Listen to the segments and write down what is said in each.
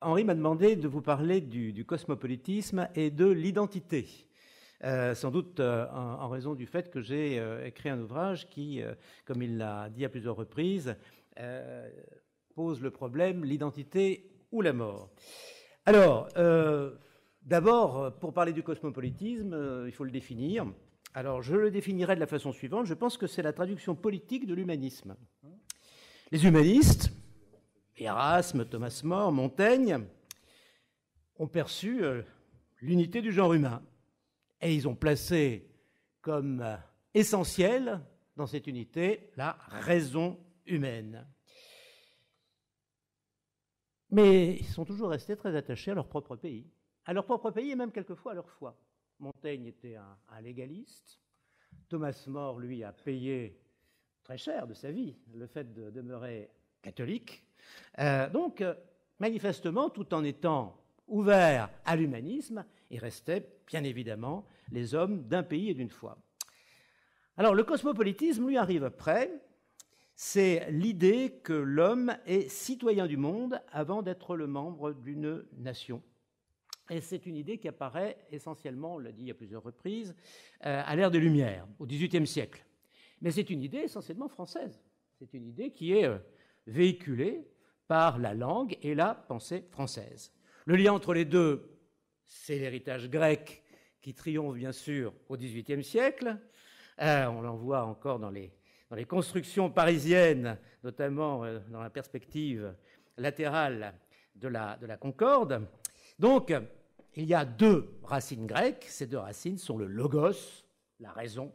Henri m'a demandé de vous parler du cosmopolitisme et de l'identité. Sans doute en raison du fait que j'ai écrit un ouvrage qui, comme il l'a dit à plusieurs reprises, pose le problème l'identité ou la mort. Alors, d'abord, pour parler du cosmopolitisme, il faut le définir. Alors, je le définirai de la façon suivante. Je pense que c'est la traduction politique de l'humanisme. Les humanistes, Erasme, Thomas More, Montaigne, ont perçu l'unité du genre humain. Et ils ont placé comme essentiel dans cette unité la raison humaine. Mais ils sont toujours restés très attachés à leur propre pays et même quelquefois à leur foi. Montaigne était un légaliste. Thomas More, lui, a payé très cher de sa vie le fait de demeurer catholique. Donc, manifestement, tout en étant ouvert à l'humanisme, ils restaient, bien évidemment, les hommes d'un pays et d'une foi. Alors, le cosmopolitisme, lui, arrive après. C'est l'idée que l'homme est citoyen du monde avant d'être le membre d'une nation. Et c'est une idée qui apparaît essentiellement, on l'a dit à plusieurs reprises, à l'ère des Lumières, au XVIIIe siècle. Mais c'est une idée essentiellement française. C'est une idée qui est véhiculée par la langue et la pensée française. Le lien entre les deux, c'est l'héritage grec qui triomphe bien sûr au XVIIIe siècle. On l'en voit encore dans les constructions parisiennes, notamment dans la perspective latérale de la Concorde. Donc, il y a deux racines grecques. Ces deux racines sont le logos, la raison,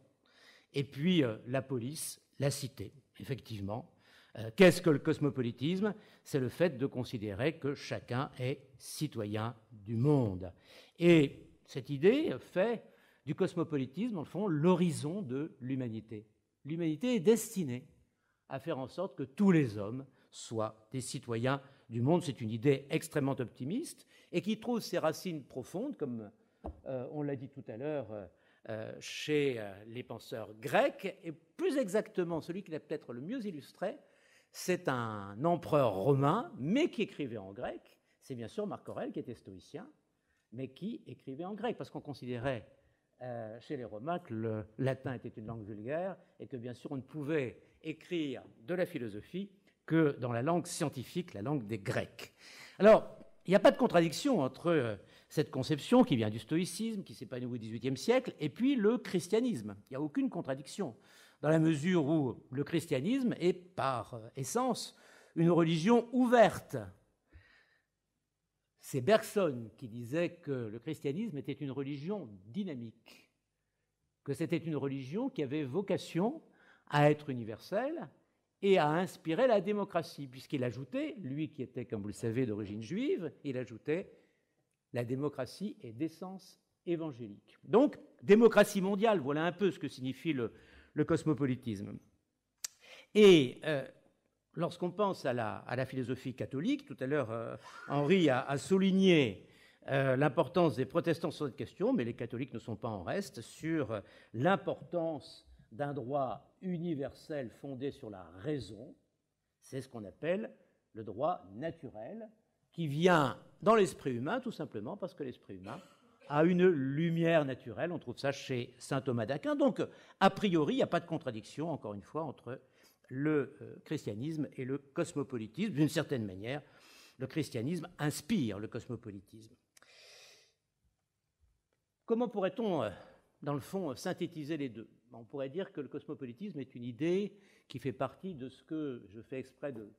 et puis la polis, la cité. Effectivement, qu'est-ce que le cosmopolitisme? C'est le fait de considérer que chacun est citoyen du monde. Et cette idée fait du cosmopolitisme, en fond, l'horizon de l'humanité. L'humanité est destinée à faire en sorte que tous les hommes soient des citoyens du monde. C'est une idée extrêmement optimiste et qui trouve ses racines profondes, comme on l'a dit tout à l'heure, chez les penseurs grecs. Et plus exactement, celui qui l'a peut-être le mieux illustré, c'est un empereur romain, mais qui écrivait en grec. C'est bien sûr Marc Aurèle, qui était stoïcien, mais qui écrivait en grec, parce qu'on considérait chez les Romains que le latin était une langue vulgaire et que bien sûr on ne pouvait écrire de la philosophie que dans la langue scientifique, la langue des Grecs. Alors, il n'y a pas de contradiction entre cette conception qui vient du stoïcisme, qui s'épanouit au XVIIIe siècle, et puis le christianisme. Il n'y a aucune contradiction, dans la mesure où le christianisme est par essence une religion ouverte. C'est Bergson qui disait que le christianisme était une religion dynamique, que c'était une religion qui avait vocation à être universelle et à inspirer la démocratie, puisqu'il ajoutait, lui qui était, comme vous le savez, d'origine juive, il ajoutait la démocratie est d'essence évangélique. Donc, démocratie mondiale, voilà un peu ce que signifie le cosmopolitisme. Et lorsqu'on pense à la philosophie catholique, tout à l'heure, Henri a souligné l'importance des protestants sur cette question, mais les catholiques ne sont pas en reste sur l'importance d'un droit universel fondé sur la raison. C'est ce qu'on appelle le droit naturel, qui vient dans l'esprit humain, tout simplement parce que l'esprit humain a une lumière naturelle. On trouve ça chez saint Thomas d'Aquin. Donc, a priori, il n'y a pas de contradiction, encore une fois, entre le christianisme et le cosmopolitisme. D'une certaine manière, le christianisme inspire le cosmopolitisme. Comment pourrait-on, dans le fond, synthétiser les deux? On pourrait dire que le cosmopolitisme est une idée qui fait partie de ce que je fais exprès de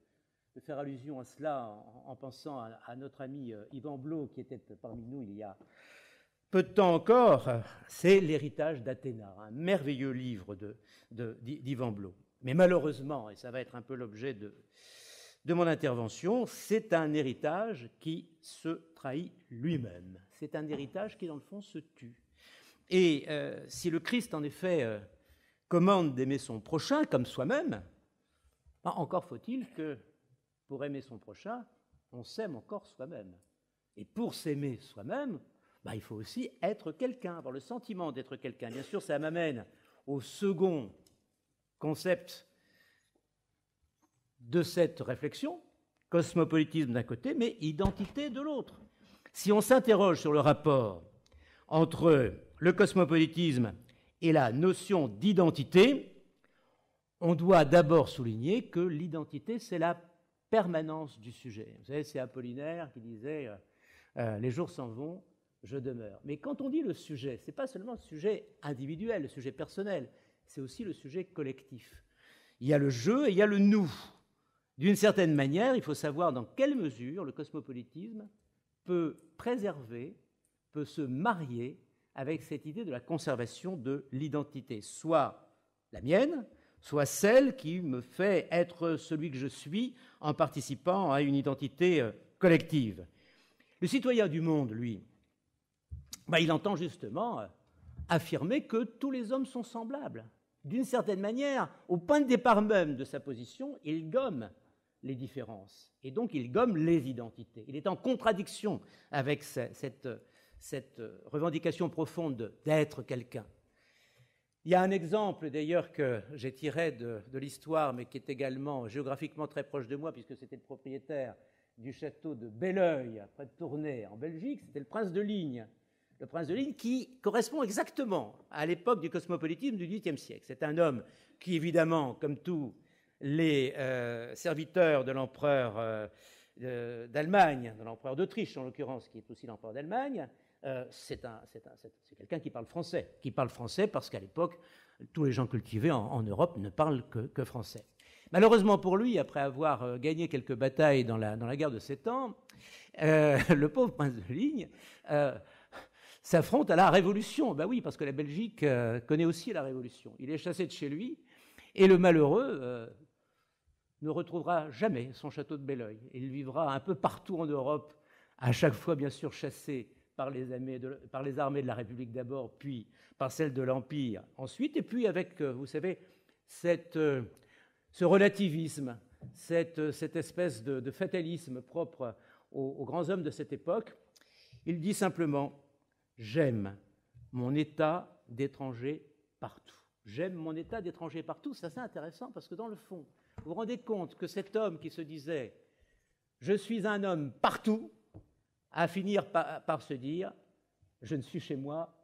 faire allusion à cela en pensant à notre ami Yvan Blot, qui était parmi nous il y a peu de temps encore. C'est l'héritage d'Athéna, un merveilleux livre d'Yvan Blot. Mais malheureusement, et ça va être un peu l'objet de mon intervention, c'est un héritage qui se trahit lui-même. C'est un héritage qui, dans le fond, se tue. Et si le Christ, en effet, commande d'aimer son prochain comme soi-même, encore faut-il que, pour aimer son prochain, on s'aime encore soi-même. Et pour s'aimer soi-même, il faut aussi être quelqu'un, avoir le sentiment d'être quelqu'un. Bien sûr, ça m'amène au second concept de cette réflexion, Cosmopolitisme d'un côté, mais identité de l'autre. Si on s'interroge sur le rapport entre le cosmopolitisme et la notion d'identité, on doit d'abord souligner que l'identité, c'est la permanence du sujet. Vous savez, c'est Apollinaire qui disait les jours s'en vont, je demeure. Mais quand on dit le sujet, ce n'est pas seulement le sujet individuel, le sujet personnel, c'est aussi le sujet collectif. Il y a le je et il y a le nous. D'une certaine manière, il faut savoir dans quelle mesure le cosmopolitisme peut préserver, peut se marier avec cette idée de la conservation de l'identité, soit la mienne, soit celle qui me fait être celui que je suis en participant à une identité collective. Le citoyen du monde, lui, il entend justement affirmer que tous les hommes sont semblables. D'une certaine manière, au point de départ même de sa position, il gomme les différences, et donc il gomme les identités. Il est en contradiction avec cette revendication profonde d'être quelqu'un. Il y a un exemple d'ailleurs que j'ai tiré de l'histoire, mais qui est également géographiquement très proche de moi, puisque c'était le propriétaire du château de Belleuil, près de Tournai, en Belgique, c'était le prince de Ligne. Le prince de Ligne qui correspond exactement à l'époque du cosmopolitisme du XVIIIe siècle. C'est un homme qui, évidemment, comme tous les serviteurs de l'empereur d'Allemagne, de l'empereur d'Autriche en l'occurrence, qui est aussi l'empereur d'Allemagne, c'est quelqu'un qui parle français parce qu'à l'époque, tous les gens cultivés en Europe ne parlent que français. Malheureusement pour lui, après avoir gagné quelques batailles dans la guerre de 7 ans, le pauvre prince de Ligne s'affronte à la Révolution. Ben oui, parce que la Belgique connaît aussi la Révolution. Il est chassé de chez lui, et le malheureux ne retrouvera jamais son château de Belleuil. Il vivra un peu partout en Europe, à chaque fois bien sûr chassé par les armées de la République d'abord, puis par celles de l'Empire ensuite, et puis avec, vous savez, ce relativisme, cette espèce de fatalisme propre aux grands hommes de cette époque. Il dit simplement « J'aime mon état d'étranger partout ». J'aime mon état d'étranger partout. C'est assez intéressant parce que dans le fond, vous vous rendez compte que cet homme qui se disait « Je suis un homme partout », à finir par se dire « Je ne suis chez moi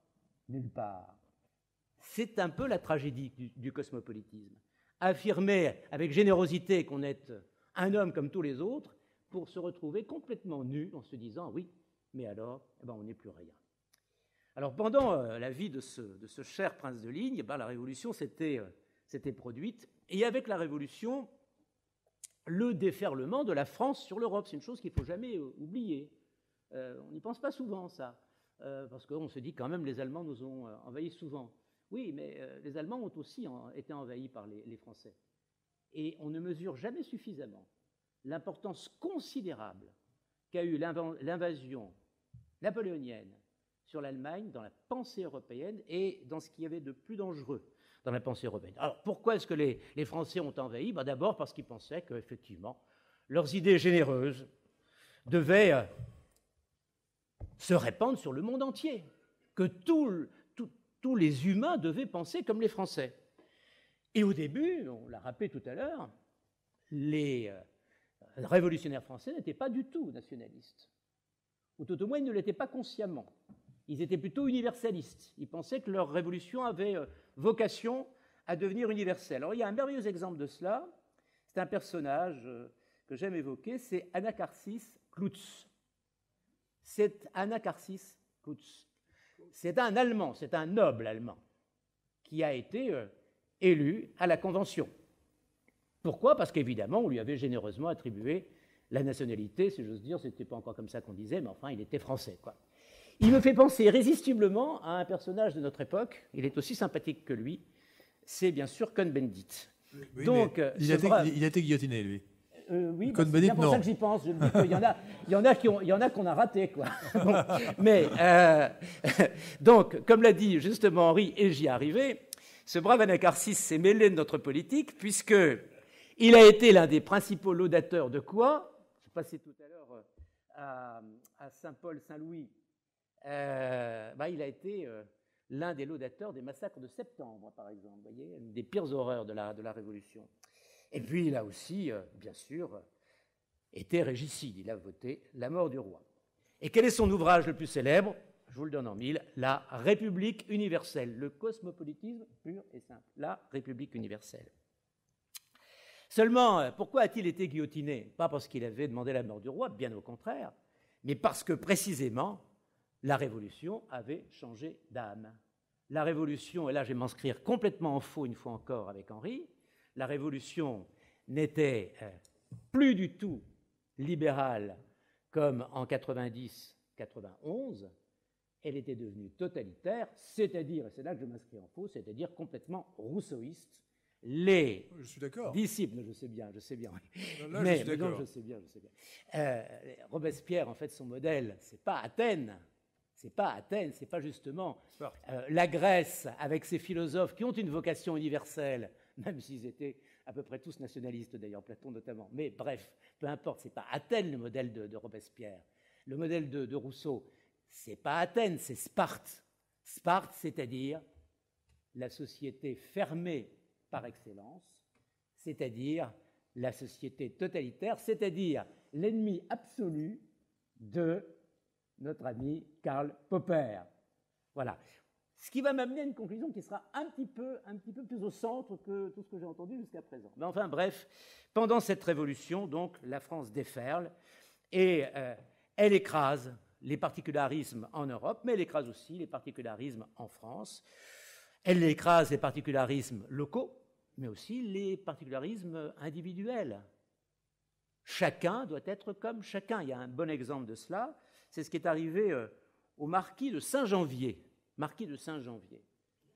nulle part ». C'est un peu la tragédie du cosmopolitisme. Affirmer avec générosité qu'on est un homme comme tous les autres pour se retrouver complètement nu en se disant « Oui, mais alors, on n'est plus rien ». Alors pendant la vie de ce cher prince de Ligne, la Révolution s'était produite, et avec la Révolution, le déferlement de la France sur l'Europe. C'est une chose qu'il ne faut jamais oublier. On n'y pense pas souvent, ça, parce qu'on se dit quand même les Allemands nous ont envahis souvent. Oui, mais les Allemands ont aussi été envahis par les Français. Et on ne mesure jamais suffisamment l'importance considérable qu'a eu l'invasion napoléonienne sur l'Allemagne dans la pensée européenne et dans ce qu'il y avait de plus dangereux dans la pensée européenne. Alors, pourquoi est-ce que les Français ont envahi ? D'abord parce qu'ils pensaient qu'effectivement, leurs idées généreuses devaient se répandre sur le monde entier, que tous les humains devaient penser comme les Français. Et au début, on l'a rappelé tout à l'heure, les révolutionnaires français n'étaient pas du tout nationalistes, ou tout au moins ils ne l'étaient pas consciemment. Ils étaient plutôt universalistes. Ils pensaient que leur révolution avait vocation à devenir universelle. Alors il y a un merveilleux exemple de cela, c'est un personnage que j'aime évoquer, c'est Anacharsis Cloots. C'est Anacharsis Cloots. C'est un Allemand, c'est un noble allemand qui a été élu à la Convention. Pourquoi ? Parce qu'évidemment, on lui avait généreusement attribué la nationalité, si j'ose dire, ce n'était pas encore comme ça qu'on disait, mais enfin, il était français, quoi. Il me fait penser irrésistiblement à un personnage de notre époque, il est aussi sympathique que lui, c'est bien sûr Cohn-Bendit. Oui, donc, il a été guillotiné, lui. Oui, c'est bien pour ça que j'y pense. Je me dis qu'il y en a qu'on a raté, quoi. Bon, mais, donc, comme l'a dit justement Henri, et j'y arrivais, ce brave Anacharsis s'est mêlé de notre politique, puisqu'il a été l'un des principaux laudateurs de quoi ? Je passais tout à l'heure à Saint-Paul, Saint-Louis. Il a été l'un des laudateurs des massacres de septembre, par exemple, vous voyez, une des pires horreurs de la Révolution. Et puis, là aussi, bien sûr, était régicide. Il a voté la mort du roi. Et quel est son ouvrage le plus célèbre? Je vous le donne en mille, la République universelle, le cosmopolitisme pur et simple, la République universelle. Seulement, pourquoi a-t-il été guillotiné? Pas parce qu'il avait demandé la mort du roi, bien au contraire, mais parce que précisément, la Révolution avait changé d'âme. La Révolution, et là je vais m'inscrire complètement en faux une fois encore avec Henri, la Révolution n'était plus du tout libérale comme en 90-91, elle était devenue totalitaire, c'est-à-dire, et c'est là que je m'inscris en faux, c'est-à-dire complètement rousseauiste. Les disciples, je sais bien, oui. Mais je sais bien. Robespierre, en fait, son modèle, c'est pas Athènes, c'est pas justement la Grèce avec ses philosophes qui ont une vocation universelle, même s'ils étaient à peu près tous nationalistes d'ailleurs, Platon notamment. Mais bref, peu importe, c'est pas Athènes le modèle de Robespierre. Le modèle de Rousseau, c'est pas Athènes, c'est Sparte. Sparte, c'est-à-dire la société fermée par excellence, c'est-à-dire la société totalitaire, c'est-à-dire l'ennemi absolu de notre ami Karl Popper. Voilà. Ce qui va m'amener à une conclusion qui sera un petit peu plus au centre que tout ce que j'ai entendu jusqu'à présent. Mais enfin, bref, pendant cette révolution, donc, la France déferle et elle écrase les particularismes en Europe, mais elle écrase aussi les particularismes en France. Elle écrase les particularismes locaux, mais aussi les particularismes individuels. Chacun doit être comme chacun. Il y a un bon exemple de cela, c'est ce qui est arrivé au marquis de Saint-Janvier. Marquis de Saint-Janvier.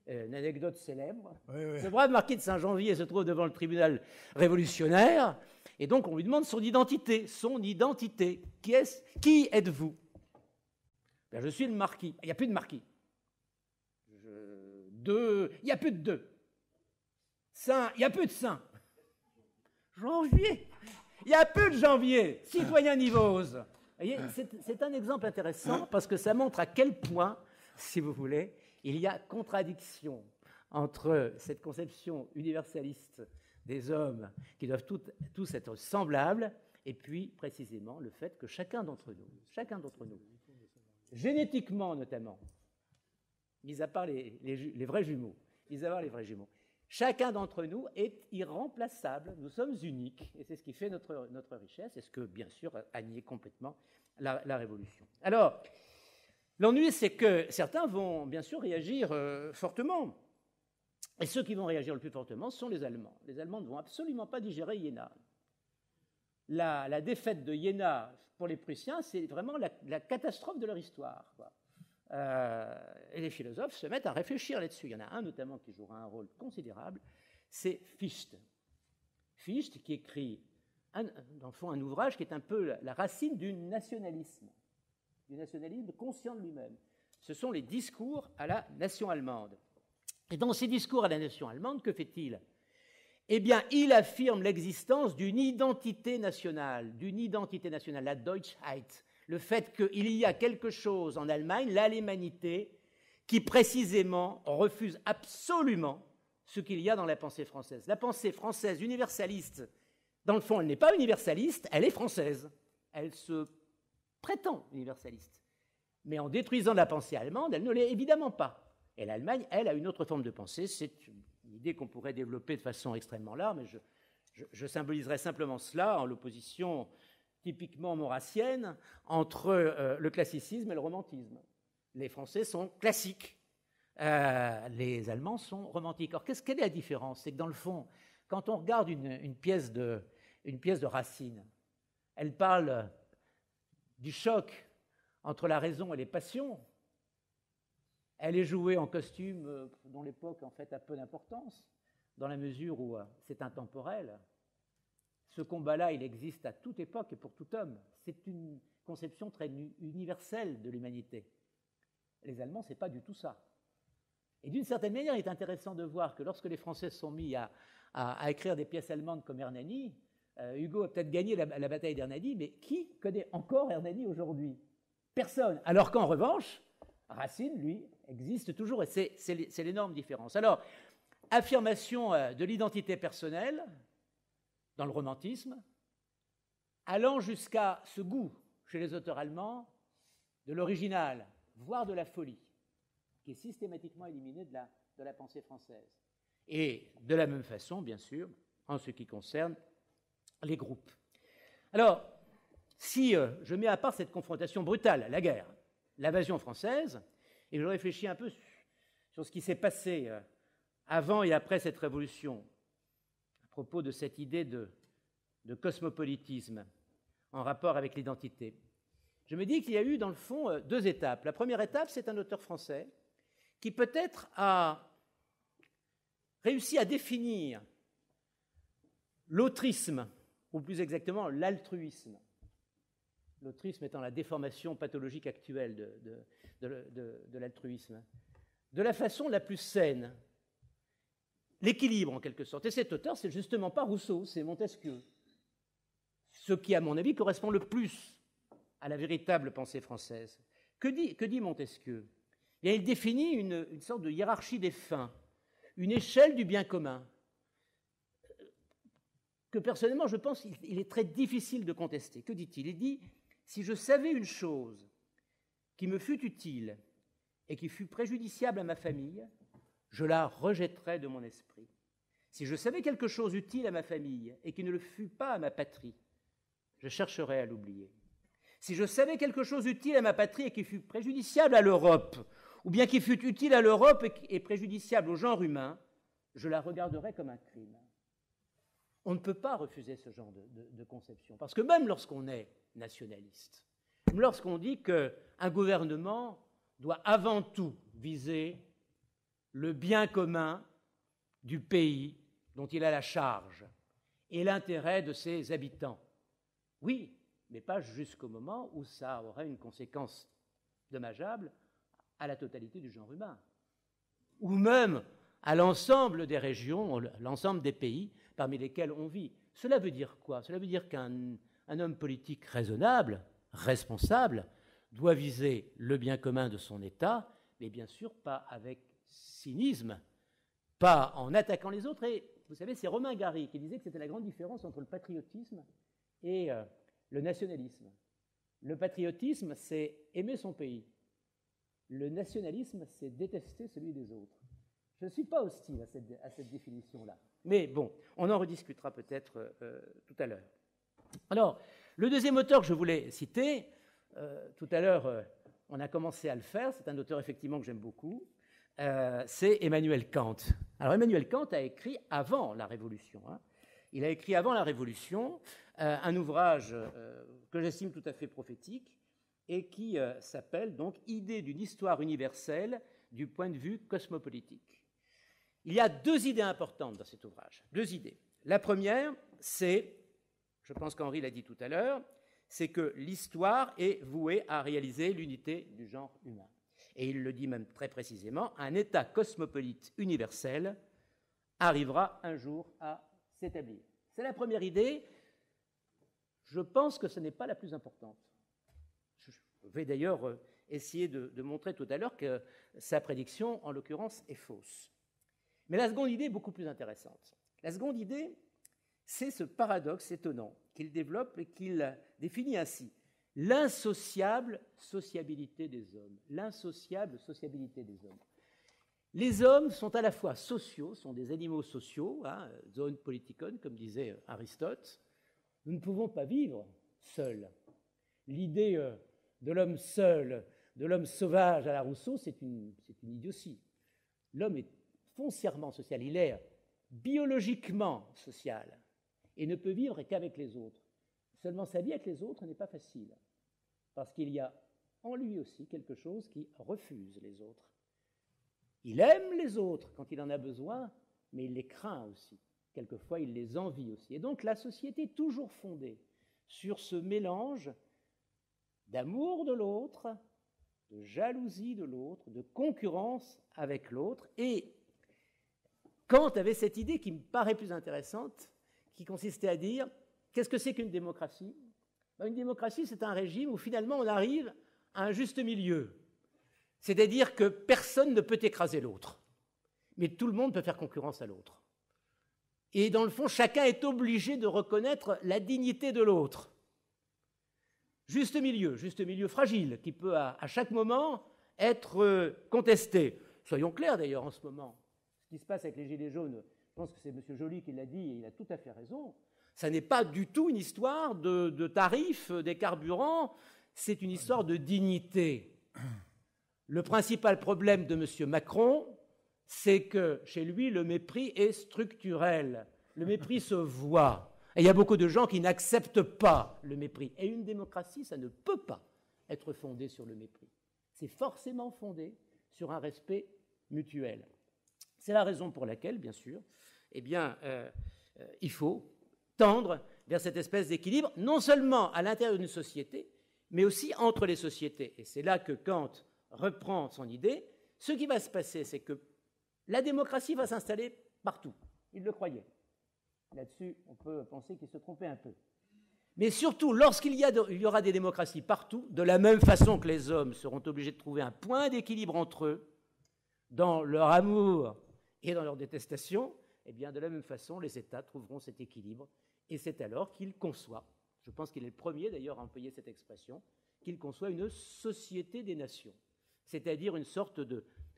Une anecdote célèbre. Oui. Ce brave marquis de Saint-Janvier se trouve devant le tribunal révolutionnaire, et donc on lui demande son identité. Son identité. Qui êtes-vous? Ben, je suis le marquis. Il n'y a plus de marquis. Il n'y a plus de deux. Saint, il n'y a plus de saint. Janvier. Il n'y a plus de janvier. Citoyen Nivose. C'est un exemple intéressant parce que ça montre à quel point, si vous voulez, il y a contradiction entre cette conception universaliste des hommes qui doivent tous être semblables et puis précisément le fait que chacun d'entre nous, génétiquement notamment, mis à part les vrais jumeaux, chacun d'entre nous est irremplaçable, nous sommes uniques, et c'est ce qui fait notre richesse, et ce que, bien sûr, a nié complètement la Révolution. Alors, l'ennui, c'est que certains vont, bien sûr, réagir fortement, et ceux qui vont réagir le plus fortement sont les Allemands. Les Allemands ne vont absolument pas digérer Iéna. La défaite de Iéna pour les Prussiens, c'est vraiment la catastrophe de leur histoire, quoi. Et les philosophes se mettent à réfléchir là-dessus. Il y en a un notamment qui jouera un rôle considérable, c'est Fichte. Fichte qui écrit, dans le fond, un ouvrage qui est un peu la racine du nationalisme conscient de lui-même. Ce sont les discours à la nation allemande. Et dans ces discours à la nation allemande, que fait-il? Eh bien, il affirme l'existence d'une identité nationale, la Deutschheit. Le fait qu'il y a quelque chose en Allemagne, l'allemannité, qui précisément refuse absolument ce qu'il y a dans la pensée française. La pensée française universaliste, dans le fond, elle n'est pas universaliste, elle est française. Elle se prétend universaliste. Mais en détruisant la pensée allemande, elle ne l'est évidemment pas. Et l'Allemagne, elle, a une autre forme de pensée. C'est une idée qu'on pourrait développer de façon extrêmement large, mais je symboliserai simplement cela en l'opposition typiquement maurassienne entre le classicisme et le romantisme. Les Français sont classiques, les Allemands sont romantiques. Alors, quelle est la différence? C'est que dans le fond, quand on regarde une pièce de Racine, elle parle du choc entre la raison et les passions. Elle est jouée en costume dont l'époque, en fait, a peu d'importance, dans la mesure où c'est intemporel. Ce combat-là, il existe à toute époque et pour tout homme. C'est une conception très universelle de l'humanité. Les Allemands, ce n'est pas du tout ça. Et d'une certaine manière, il est intéressant de voir que lorsque les Français se sont mis à écrire des pièces allemandes comme Hernani, Hugo a peut-être gagné la bataille d'Hernani, mais qui connaît encore Hernani aujourd'hui? Personne. Alors qu'en revanche, Racine, lui, existe toujours, et c'est l'énorme différence. Alors, affirmation de l'identité personnelle dans le romantisme, allant jusqu'à ce goût chez les auteurs allemands de l'original, voire de la folie, qui est systématiquement éliminé de la pensée française. Et de la même façon, bien sûr, en ce qui concerne les groupes. Alors, si je mets à part cette confrontation brutale, la guerre, l'invasion française, et je réfléchis un peu sur ce qui s'est passé avant et après cette révolution, à propos de cette idée de cosmopolitisme en rapport avec l'identité, je me dis qu'il y a eu, dans le fond, deux étapes. La première étape, c'est un auteur français qui peut-être a réussi à définir l'autrisme, ou plus exactement l'altruisme. L'autrisme étant la déformation pathologique actuelle de l'altruisme, de la façon la plus saine, l'équilibre en quelque sorte. Et cet auteur, c'est justement pas Rousseau, c'est Montesquieu. Ce qui, à mon avis, correspond le plus à la véritable pensée française. Que dit Montesquieu ? Et il définit une sorte de hiérarchie des fins, une échelle du bien commun, que personnellement, je pense qu'il est très difficile de contester. Que dit-il ? Il dit « Si je savais une chose qui me fût utile et qui fût préjudiciable à ma famille, je la rejetterais de mon esprit. Si je savais quelque chose utile à ma famille et qui ne le fût pas à ma patrie, je chercherais à l'oublier. Si je savais quelque chose utile à ma patrie et qui fût préjudiciable à l'Europe, ou bien qui fût utile à l'Europe et préjudiciable au genre humain, je la regarderais comme un crime. » On ne peut pas refuser ce genre de conception, parce que même lorsqu'on est nationaliste, même lorsqu'on dit qu'un gouvernement doit avant tout viser le bien commun du pays dont il a la charge et l'intérêt de ses habitants, oui, mais pas jusqu'au moment où ça aurait une conséquence dommageable à la totalité du genre humain, ou même à l'ensemble des régions, l'ensemble des pays parmi lesquels on vit. Cela veut dire quoi ? Cela veut dire qu'un homme politique raisonnable, responsable, doit viser le bien commun de son État, mais bien sûr pas avec cynisme, pas en attaquant les autres. Et vous savez, c'est Romain Gary qui disait que c'était la grande différence entre le patriotisme et le nationalisme. Le patriotisme, c'est aimer son pays. Le nationalisme, c'est détester celui des autres. Je ne suis pas hostile à cette définition-là. Mais bon, on en rediscutera peut-être tout à l'heure. Alors, le deuxième auteur que je voulais citer, tout à l'heure, on a commencé à le faire, c'est un auteur effectivement que j'aime beaucoup, c'est Emmanuel Kant. Alors, Emmanuel Kant a écrit avant la Révolution. Il a écrit avant la Révolution un ouvrage que j'estime tout à fait prophétique et qui s'appelle donc « Idée d'une histoire universelle du point de vue cosmopolitique ». Il y a deux idées importantes dans cet ouvrage, deux idées. La première, c'est, je pense qu'Henri l'a dit tout à l'heure, c'est que l'histoire est vouée à réaliser l'unité du genre humain. Et il le dit même très précisément, un État cosmopolite universel arrivera un jour à s'établir. C'est la première idée. Je pense que ce n'est pas la plus importante. Je vais d'ailleurs essayer de montrer tout à l'heure que sa prédiction, en l'occurrence, est fausse. Mais la seconde idée est beaucoup plus intéressante. La seconde idée, c'est ce paradoxe étonnant qu'il développe et qu'il définit ainsi. L'insociable sociabilité des hommes. L'insociable sociabilité des hommes. Les hommes sont à la fois sociaux, sont des animaux sociaux, zoon politikon, comme disait Aristote. Nous ne pouvons pas vivre seuls. L'idée de l'homme seul, de l'homme sauvage à la Rousseau, c'est une idiotie. L'homme est foncièrement social, il est biologiquement social et ne peut vivre qu'avec les autres. Seulement sa vie avec les autres n'est pas facile, parce qu'il y a en lui aussi quelque chose qui refuse les autres. Il aime les autres quand il en a besoin, mais il les craint aussi. Quelquefois, il les envie aussi. Et donc, la société est toujours fondée sur ce mélange d'amour de l'autre, de jalousie de l'autre, de concurrence avec l'autre. Et Kant avait cette idée qui me paraît plus intéressante, qui consistait à dire, qu'est-ce que c'est qu'une démocratie ? Une démocratie, c'est un régime où finalement on arrive à un juste milieu. C'est-à-dire que personne ne peut écraser l'autre, mais tout le monde peut faire concurrence à l'autre. Et dans le fond, chacun est obligé de reconnaître la dignité de l'autre. juste milieu fragile, qui peut à chaque moment être contesté. Soyons clairs d'ailleurs en ce moment, ce qui se passe avec les Gilets jaunes, je pense que c'est M. Joly qui l'a dit et il a tout à fait raison, ça n'est pas du tout une histoire de tarifs des carburants, c'est une histoire de dignité. Le principal problème de M. Macron, c'est que chez lui, le mépris est structurel. Le mépris se voit. Et il y a beaucoup de gens qui n'acceptent pas le mépris. Et une démocratie, ça ne peut pas être fondé sur le mépris. C'est forcément fondé sur un respect mutuel. C'est la raison pour laquelle, bien sûr, il faut tendre vers cette espèce d'équilibre, non seulement à l'intérieur d'une société, mais aussi entre les sociétés. Et c'est là que Kant reprend son idée. Ce qui va se passer, c'est que la démocratie va s'installer partout. Il le croyait. Là-dessus, on peut penser qu'il se trompait un peu. Mais surtout, lorsqu'il y aura des démocraties partout, de la même façon que les hommes seront obligés de trouver un point d'équilibre entre eux, dans leur amour et dans leur détestation, eh bien, de la même façon, les États trouveront cet équilibre. Et c'est alors qu'ils conçoient, je pense qu'il est le premier d'ailleurs à employer cette expression, qu'il conçoit une société des nations, c'est-à-dire une sorte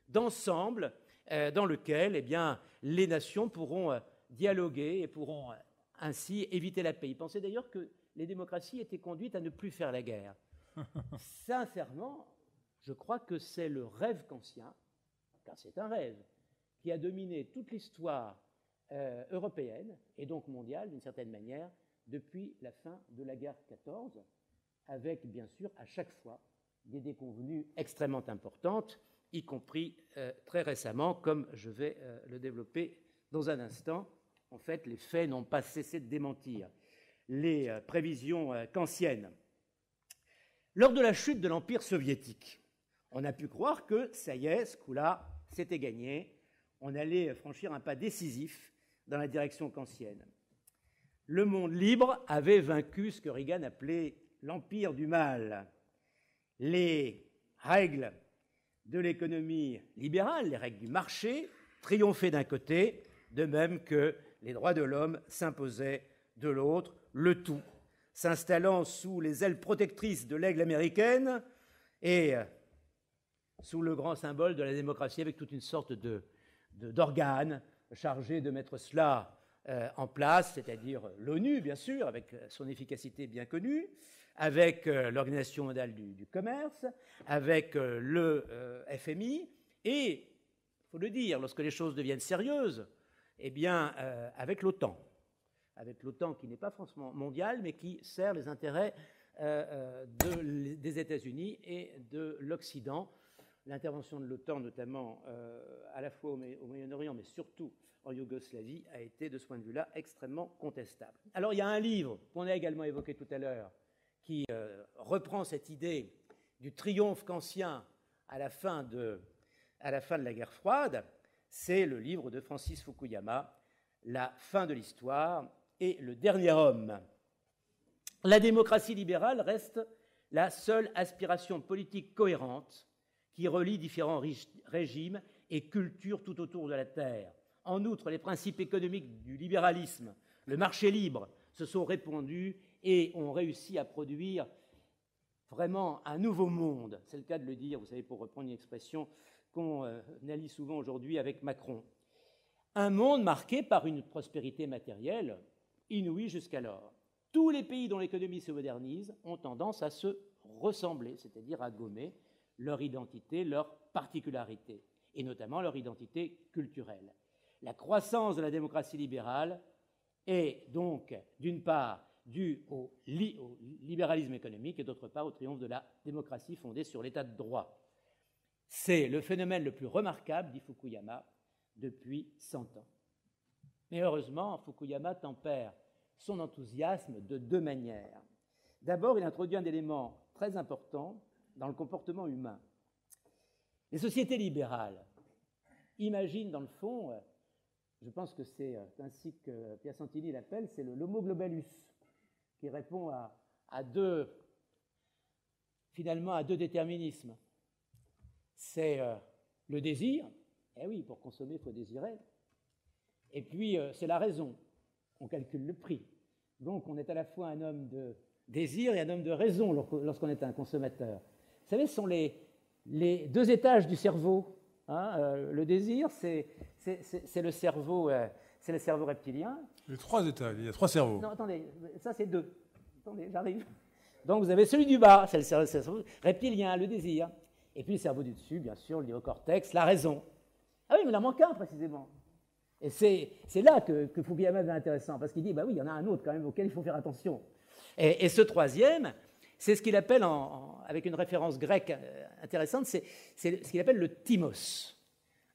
d'ensemble dans lequel les nations pourront dialoguer et pourront ainsi éviter la paix. Il pensait d'ailleurs que les démocraties étaient conduites à ne plus faire la guerre. Sincèrement, je crois que c'est le rêve kantien, car c'est un rêve, qui a dominé toute l'histoire européenne et donc mondiale, d'une certaine manière, depuis la fin de la guerre 14, avec bien sûr à chaque fois des déconvenues extrêmement importantes, y compris très récemment, comme je vais le développer dans un instant. En fait, les faits n'ont pas cessé de démentir les prévisions kantiennes. Lors de la chute de l'Empire soviétique, on a pu croire que, ça y est, ce coup-là, c'était gagné, on allait franchir un pas décisif dans la direction kantienne. Le monde libre avait vaincu ce que Reagan appelait l'empire du mal. Les règles de l'économie libérale, les règles du marché, triomphaient d'un côté, de même que les droits de l'homme s'imposaient de l'autre, le tout s'installant sous les ailes protectrices de l'aigle américaine et sous le grand symbole de la démocratie, avec toute une sorte d'organes chargés de mettre cela en place, c'est-à-dire l'ONU, bien sûr, avec son efficacité bien connue, avec l'Organisation mondiale du commerce, avec le FMI, et, il faut le dire, lorsque les choses deviennent sérieuses, avec l'OTAN. Avec l'OTAN qui n'est pas forcément mondiale, mais qui sert les intérêts des États-Unis et de l'Occident. L'intervention de l'OTAN, notamment à la fois au Moyen-Orient, mais surtout en Yougoslavie, a été, de ce point de vue-là, extrêmement contestable. Alors, il y a un livre qu'on a également évoqué tout à l'heure, qui reprend cette idée du triomphe kantien à la fin de la guerre froide. C'est le livre de Francis Fukuyama, La fin de l'histoire et le dernier homme. La démocratie libérale reste la seule aspiration politique cohérente qui relie différents régimes et cultures tout autour de la Terre. En outre, les principes économiques du libéralisme, le marché libre, se sont répandus et ont réussi à produire vraiment un nouveau monde. C'est le cas de le dire, vous savez, pour reprendre une expression qu'on allie souvent aujourd'hui avec Macron. Un monde marqué par une prospérité matérielle inouïe jusqu'alors. Tous les pays dont l'économie se modernise ont tendance à se ressembler, c'est-à-dire à gommer leur identité, leur particularité, et notamment leur identité culturelle. La croissance de la démocratie libérale est donc, d'une part, due au libéralisme économique et d'autre part au triomphe de la démocratie fondée sur l'état de droit. C'est le phénomène le plus remarquable, dit Fukuyama, depuis 100 ans. Mais heureusement, Fukuyama tempère son enthousiasme de deux manières. D'abord, il introduit un élément très important dans le comportement humain. Les sociétés libérales imaginent, dans le fond, je pense que c'est ainsi que Piacentini l'appelle, c'est l'homo globalus, qui répond à deux déterminismes. C'est le désir, eh oui, pour consommer, il faut désirer, et puis c'est la raison, on calcule le prix. Donc on est à la fois un homme de désir et un homme de raison lorsqu'on est un consommateur. Vous savez, ce sont les deux étages du cerveau. Hein, le désir, c'est le cerveau reptilien. Les 3 étages, il y a 3 cerveaux. Non, attendez, ça c'est 2. Attendez, j'arrive. Donc vous avez celui du bas, c'est le cerveau reptilien, le désir. Et puis le cerveau du dessus, bien sûr, le néocortex, la raison. Ah oui, mais il en manque un précisément. Et c'est là que Fukuyama est intéressant, parce qu'il dit, bah oui, il y en a un autre quand même auquel il faut faire attention. Et ce troisième, c'est ce qu'il appelle, avec une référence grecque intéressante, c'est ce qu'il appelle le thymos.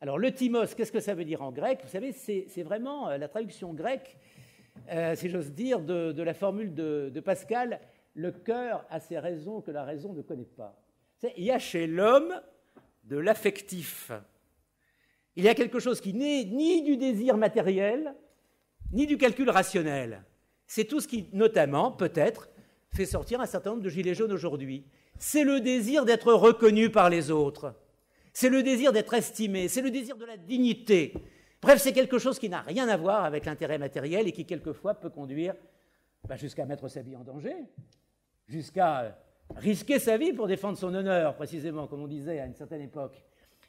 Alors le thymos, qu'est-ce que ça veut dire en grec? Vous savez, c'est vraiment la traduction grecque, si j'ose dire, de la formule de Pascal, le cœur a ses raisons que la raison ne connaît pas. Il y a chez l'homme de l'affectif. Il y a quelque chose qui n'est ni du désir matériel, ni du calcul rationnel. C'est tout ce qui, notamment, peut-être, fait sortir un certain nombre de gilets jaunes aujourd'hui. C'est le désir d'être reconnu par les autres. C'est le désir d'être estimé. C'est le désir de la dignité. Bref, c'est quelque chose qui n'a rien à voir avec l'intérêt matériel et qui, quelquefois, peut conduire jusqu'à mettre sa vie en danger, jusqu'à risquer sa vie pour défendre son honneur, précisément, comme on disait à une certaine époque.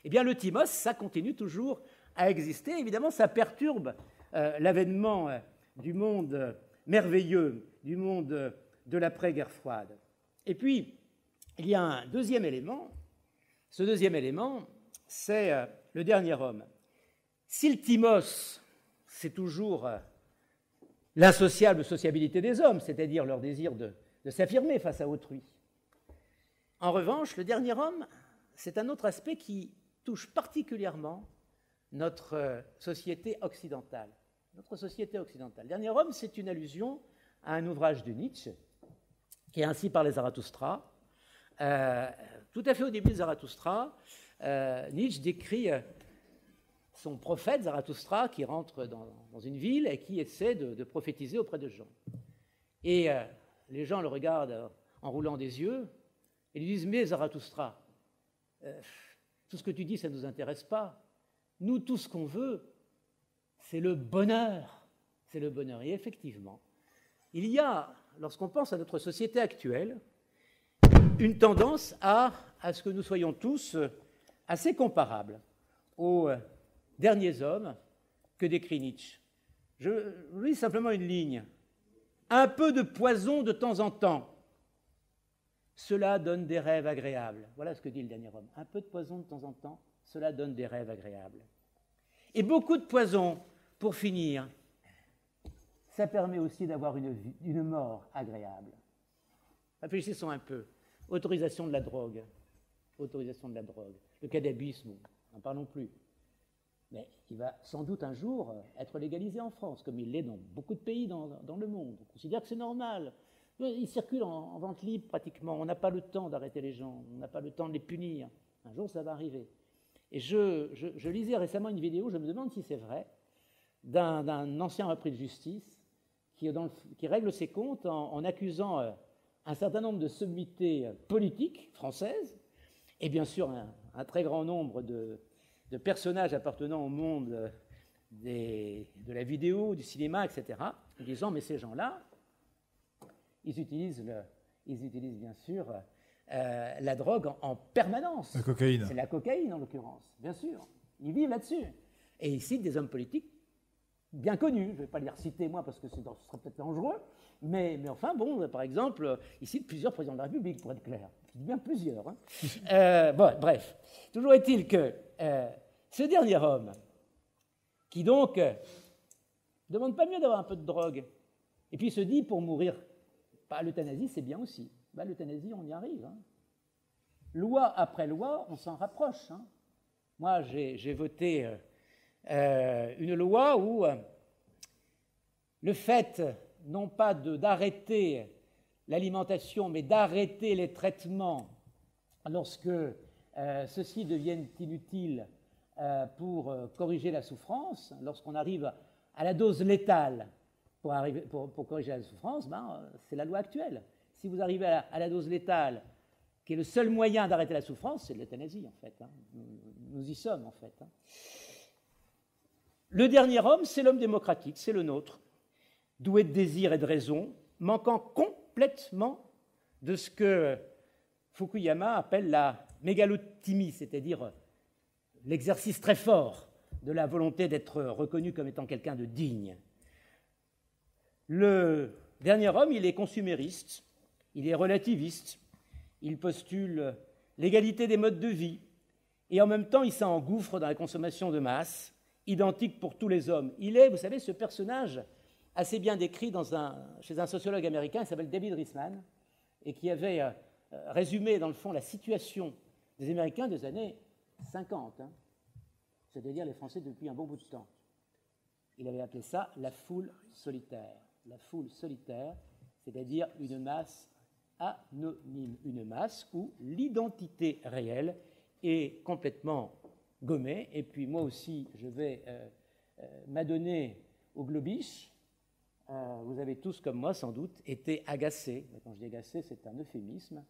Eh bien, le thymos, ça continue toujours à exister. Évidemment, ça perturbe l'avènement du monde merveilleux, du monde de l'après-guerre froide. Et puis, il y a un deuxième élément. Ce deuxième élément, c'est le dernier homme. Si le thymos, c'est toujours l'insociable sociabilité des hommes, c'est-à-dire leur désir de s'affirmer face à autrui, en revanche, le dernier homme, c'est un autre aspect qui touche particulièrement notre société occidentale. Notre société occidentale. Le dernier homme, c'est une allusion à un ouvrage de Nietzsche, qui est Ainsi parlait Zarathustra. Tout à fait au début de Zarathustra, Nietzsche décrit son prophète Zarathustra qui rentre dans une ville et qui essaie de prophétiser auprès de gens. Et les gens le regardent en roulant des yeux et lui disent « Mais Zarathustra, tout ce que tu dis, ça ne nous intéresse pas. Nous, tout ce qu'on veut, c'est le bonheur. C'est le bonheur. » Et effectivement, il y a, lorsqu'on pense à notre société actuelle, une tendance à ce que nous soyons tous assez comparables aux derniers hommes que décrit Nietzsche. Je lis simplement une ligne. Un peu de poison de temps en temps, cela donne des rêves agréables. Voilà ce que dit le dernier homme. Un peu de poison de temps en temps, cela donne des rêves agréables. Et beaucoup de poison, pour finir, ça permet aussi d'avoir une mort agréable. Réfléchissons un peu. Autorisation de la drogue. Autorisation de la drogue. Le cannabis, bon, n'en parlons plus. Mais il va sans doute un jour être légalisé en France, comme il l'est dans beaucoup de pays dans le monde. On considère que c'est normal. Il circule en vente libre pratiquement. On n'a pas le temps d'arrêter les gens. On n'a pas le temps de les punir. Un jour, ça va arriver. Et je lisais récemment une vidéo, je me demande si c'est vrai, d'un ancien repris de justice qui règle ses comptes en accusant un certain nombre de sommités politiques françaises et bien sûr un très grand nombre de personnages appartenant au monde de la vidéo, du cinéma, etc., en disant « mais ces gens-là, ils utilisent bien sûr la drogue en permanence. » La cocaïne. C'est la cocaïne en l'occurrence, bien sûr. Ils vivent là-dessus. Et ils citent des hommes politiques bien connus. Je ne vais pas les reciter moi parce que ce serait peut-être dangereux, mais enfin bon, par exemple, ils citent plusieurs présidents de la République pour être clair. Je dis bien plusieurs. Hein. Bon, bref. Toujours est-il que ce dernier homme, qui donc ne demande pas mieux d'avoir un peu de drogue, et puis se dit pour mourir, l'euthanasie c'est bien aussi. L'euthanasie on y arrive. Hein. Loi après loi, on s'en rapproche. Hein. Moi j'ai voté une loi où le fait non pas d'arrêter l'alimentation, mais d'arrêter les traitements lorsque ceux-ci deviennent inutiles pour corriger la souffrance, lorsqu'on arrive à la dose létale pour corriger la souffrance, c'est la loi actuelle. Si vous arrivez à la dose létale, qui est le seul moyen d'arrêter la souffrance, c'est de l'euthanasie, en fait. Hein. Nous y sommes, en fait. Hein. Le dernier homme, c'est l'homme démocratique, c'est le nôtre, doué de désir et de raison, manquant complètement de ce que Fukuyama appelle la mégalothymie, c'est-à-dire l'exercice très fort de la volonté d'être reconnu comme étant quelqu'un de digne. Le dernier homme, il est consumériste, il est relativiste, il postule l'égalité des modes de vie, et en même temps, il s'engouffre dans la consommation de masse, identique pour tous les hommes. Il est, vous savez, ce personnage assez bien décrit chez un sociologue américain qui s'appelle David Riesman, et qui avait résumé, dans le fond, la situation des Américains des années 50, c'est-à-dire les Français depuis un bon bout de temps. Il avait appelé ça la foule solitaire. La foule solitaire, c'est-à-dire une masse anonyme, une masse où l'identité réelle est complètement gommée. Et puis moi aussi, je vais m'adonner au globish. Vous avez tous, comme moi sans doute, été agacés, mais quand je dis agacés, c'est un euphémisme,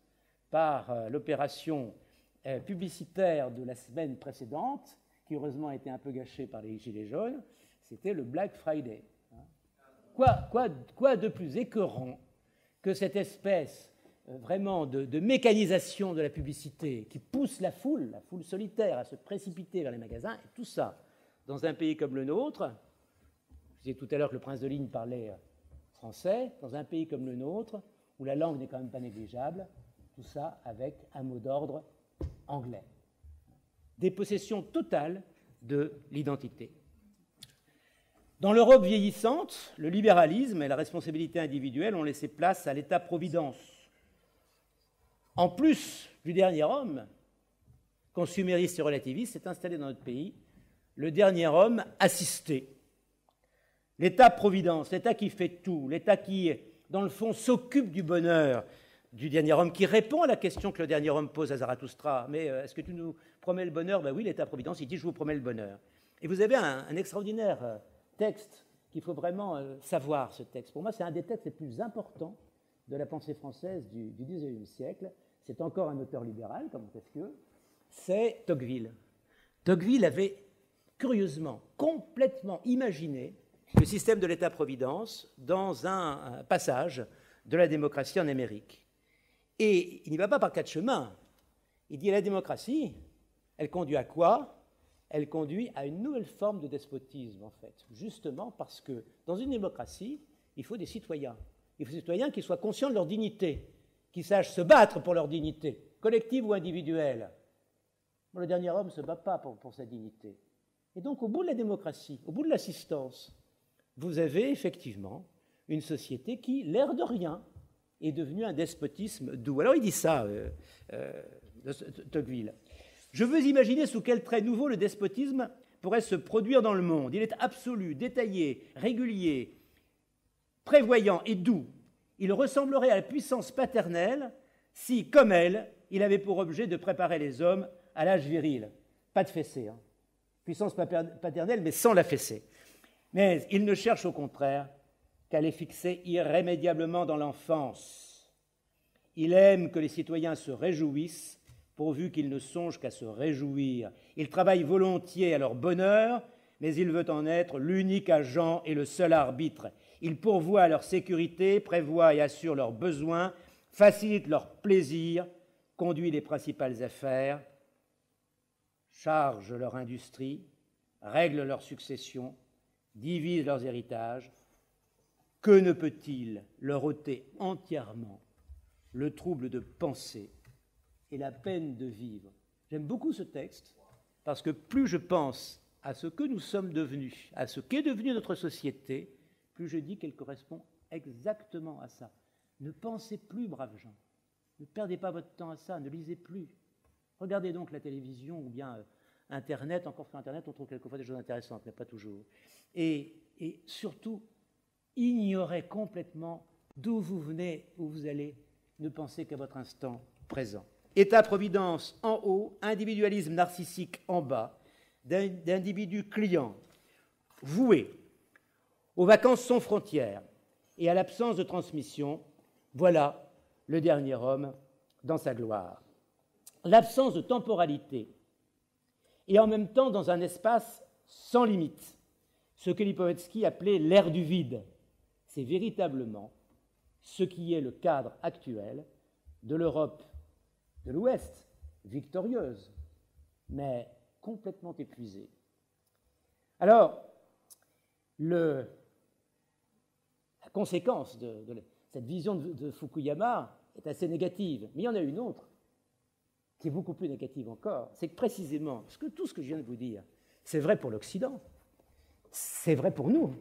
par l'opération publicitaire de la semaine précédente, qui heureusement a été un peu gâchée par les Gilets jaunes, c'était le Black Friday. Quoi de plus écœurant que cette espèce vraiment de mécanisation de la publicité qui pousse la foule solitaire à se précipiter vers les magasins, et tout ça dans un pays comme le nôtre. Je disais tout à l'heure que le prince de Ligne parlait français, dans un pays comme le nôtre, où la langue n'est quand même pas négligeable, tout ça avec un mot d'ordre anglais. Dépossession totale de l'identité. Dans l'Europe vieillissante, le libéralisme et la responsabilité individuelle ont laissé place à l'État-providence. En plus du dernier homme, consumériste et relativiste, s'est installé dans notre pays le dernier homme assisté. L'État-providence, l'État qui fait tout, l'État qui, dans le fond, s'occupe du bonheur du dernier homme, qui répond à la question que le dernier homme pose à Zarathustra. Mais est-ce que tu nous promets le bonheur? Ben oui, l'État-providence, il dit « je vous promets le bonheur ». Et vous avez un extraordinaire texte qu'il faut vraiment savoir, ce texte. Pour moi, c'est un des textes les plus importants de la pensée française du XIXe siècle. C'est encore un auteur libéral, comme Montesquieu, c'est Tocqueville. Tocqueville avait curieusement, complètement imaginé le système de l'État-providence dans un passage de la démocratie en Amérique. Et il n'y va pas par quatre chemins. Il dit la démocratie, elle conduit à quoi? Elle conduit à une nouvelle forme de despotisme, en fait. Justement parce que dans une démocratie, il faut des citoyens. Il faut des citoyens qui soient conscients de leur dignité, qui sachent se battre pour leur dignité, collective ou individuelle. Bon, le dernier homme ne se bat pas pour sa dignité. Et donc, au bout de la démocratie, au bout de l'assistance, vous avez effectivement une société qui, l'air de rien, est devenue un despotisme doux. Alors il dit ça, Tocqueville. Je veux imaginer sous quel trait nouveau le despotisme pourrait se produire dans le monde. Il est absolu, détaillé, régulier, prévoyant et doux. Il ressemblerait à la puissance paternelle si, comme elle, il avait pour objet de préparer les hommes à l'âge viril. Pas de fessée, hein. Puissance paternelle, mais sans la fessée. Mais il ne cherche au contraire qu'à les fixer irrémédiablement dans l'enfance. Il aime que les citoyens se réjouissent, pourvu qu'ils ne songent qu'à se réjouir. Il travaille volontiers à leur bonheur, mais il veut en être l'unique agent et le seul arbitre. Il pourvoit à leur sécurité, prévoit et assure leurs besoins, facilite leur plaisir, conduit les principales affaires, charge leur industrie, règle leur succession, divise leurs héritages. Que ne peut-il leur ôter entièrement le trouble de penser et la peine de vivre? J'aime beaucoup ce texte parce que plus je pense à ce que nous sommes devenus, à ce qu'est devenue notre société, plus je dis qu'elle correspond exactement à ça. Ne pensez plus, braves gens. Ne perdez pas votre temps à ça, ne lisez plus. Regardez donc la télévision ou bien Internet. Encore sur Internet, on trouve quelquefois des choses intéressantes, mais pas toujours. Et surtout, ignorez complètement d'où vous venez, où vous allez. Ne pensez qu'à votre instant présent. État-providence en haut, individualisme narcissique en bas, d'individus clients, voués aux vacances sans frontières et à l'absence de transmission, voilà le dernier homme dans sa gloire. L'absence de temporalité et en même temps dans un espace sans limite, ce que Lipovetsky appelait l'ère du vide, c'est véritablement ce qui est le cadre actuel de l'Europe de l'Ouest, victorieuse, mais complètement épuisée. Alors, la conséquence de cette vision de Fukuyama est assez négative, mais il y en a une autre qui est beaucoup plus négative encore, c'est que précisément, tout ce que je viens de vous dire, c'est vrai pour l'Occident, c'est vrai pour nous.